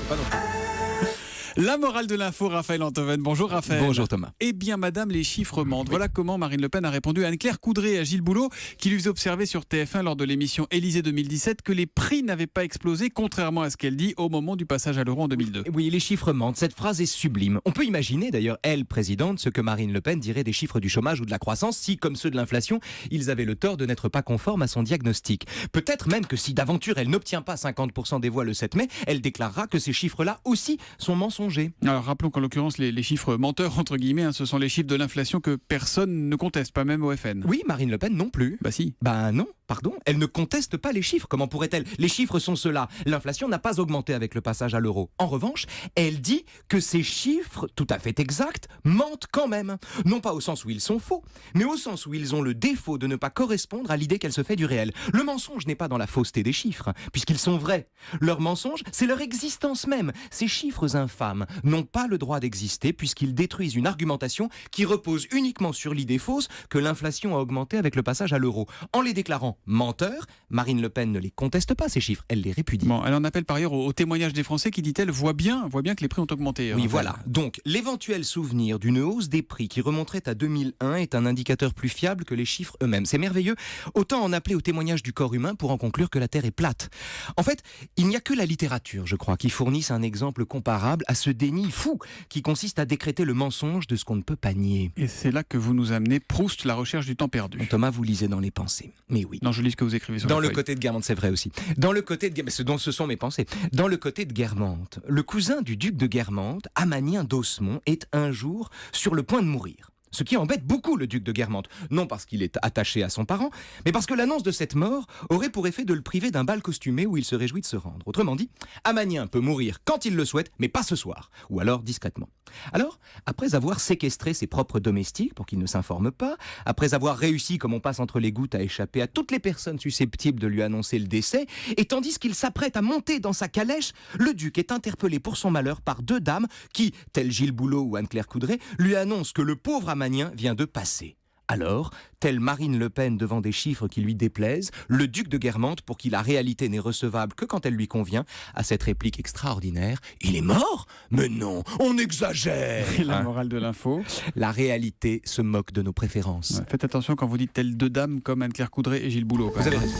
pas non plus. La morale de l'info, Raphaël Antoven. Bonjour Raphaël. Bonjour Thomas. Eh bien madame, les chiffres mentent. Voilà comment Marine Le Pen a répondu à Anne-Claire Coudray et à Gilles Boulot, qui lui faisaient observer sur TF1 lors de l'émission Élysée 2017 que les prix n'avaient pas explosé, contrairement à ce qu'elle dit au moment du passage à l'euro en 2002. Oui, les chiffres mentent. Cette phrase est sublime. On peut imaginer d'ailleurs, elle, présidente, ce que Marine Le Pen dirait des chiffres du chômage ou de la croissance si, comme ceux de l'inflation, ils avaient le tort de n'être pas conformes à son diagnostic. Peut-être même que si d'aventure elle n'obtient pas 50% des voix le 7 mai, elle déclarera que ces chiffres-là aussi sont mensongers. Alors rappelons qu'en l'occurrence, les chiffres menteurs, entre guillemets, ce sont les chiffres de l'inflation que personne ne conteste, pas même au FN. Oui, Marine Le Pen non plus. Bah si. Ben non, pardon, elle ne conteste pas les chiffres. Comment pourrait-elle? Les chiffres sont ceux-là. L'inflation n'a pas augmenté avec le passage à l'euro. En revanche, elle dit que ces chiffres, tout à fait exacts, mentent quand même. Non pas au sens où ils sont faux, mais au sens où ils ont le défaut de ne pas correspondre à l'idée qu'elle se fait du réel. Le mensonge n'est pas dans la fausseté des chiffres, puisqu'ils sont vrais. Leur mensonge, c'est leur existence même. Ces chiffres infâmes n'ont pas le droit d'exister puisqu'ils détruisent une argumentation qui repose uniquement sur l'idée fausse que l'inflation a augmenté avec le passage à l'euro. En les déclarant menteurs, Marine Le Pen ne les conteste pas, ces chiffres, elle les répudie. Bon, elle en appelle par ailleurs au témoignage des Français qui, dit-elle, voit bien que les prix ont augmenté. Oui, voilà. Donc, l'éventuel souvenir d'une hausse des prix qui remonterait à 2001 est un indicateur plus fiable que les chiffres eux-mêmes. C'est merveilleux. Autant en appeler au témoignage du corps humain pour en conclure que la Terre est plate. En fait, il n'y a que la littérature, je crois, qui fournisse un exemple comparable à ce déni fou qui consiste à décréter le mensonge de ce qu'on ne peut pas nier. Et c'est là que vous nous amenez Proust, la recherche du temps perdu. Bon, Thomas, vous lisez dans les pensées. Mais oui. Non, je lis ce que vous écrivez sur Dans la le feuille. côté de Guermantes, c'est vrai aussi. Dans le côté de ce sont mes pensées. Dans le côté de Guermantes, le cousin du duc de Guermantes, Amanien d'Osmond, est un jour sur le point de mourir. Ce qui embête beaucoup le duc de Guermantes, non parce qu'il est attaché à son parent, mais parce que l'annonce de cette mort aurait pour effet de le priver d'un bal costumé où il se réjouit de se rendre. Autrement dit, Amanien peut mourir quand il le souhaite, mais pas ce soir, ou alors discrètement. Alors, après avoir séquestré ses propres domestiques pour qu'ils ne s'informent pas, après avoir réussi, comme on passe entre les gouttes, à échapper à toutes les personnes susceptibles de lui annoncer le décès, et tandis qu'il s'apprête à monter dans sa calèche, le duc est interpellé pour son malheur par deux dames qui, telles Gilles Boulot ou Anne-Claire Coudray, lui annoncent que le pauvre Amanien vient de passer. Alors, telle Marine Le Pen devant des chiffres qui lui déplaisent, le duc de Guermantes, pour qui la réalité n'est recevable que quand elle lui convient, a cette réplique extraordinaire: « Il est mort? Mais non, on exagère !» Et la morale de l'info. La réalité se moque de nos préférences. Ouais, faites attention quand vous dites telles deux dames comme Anne-Claire Coudray et Gilles Boulot. Vous avez raison.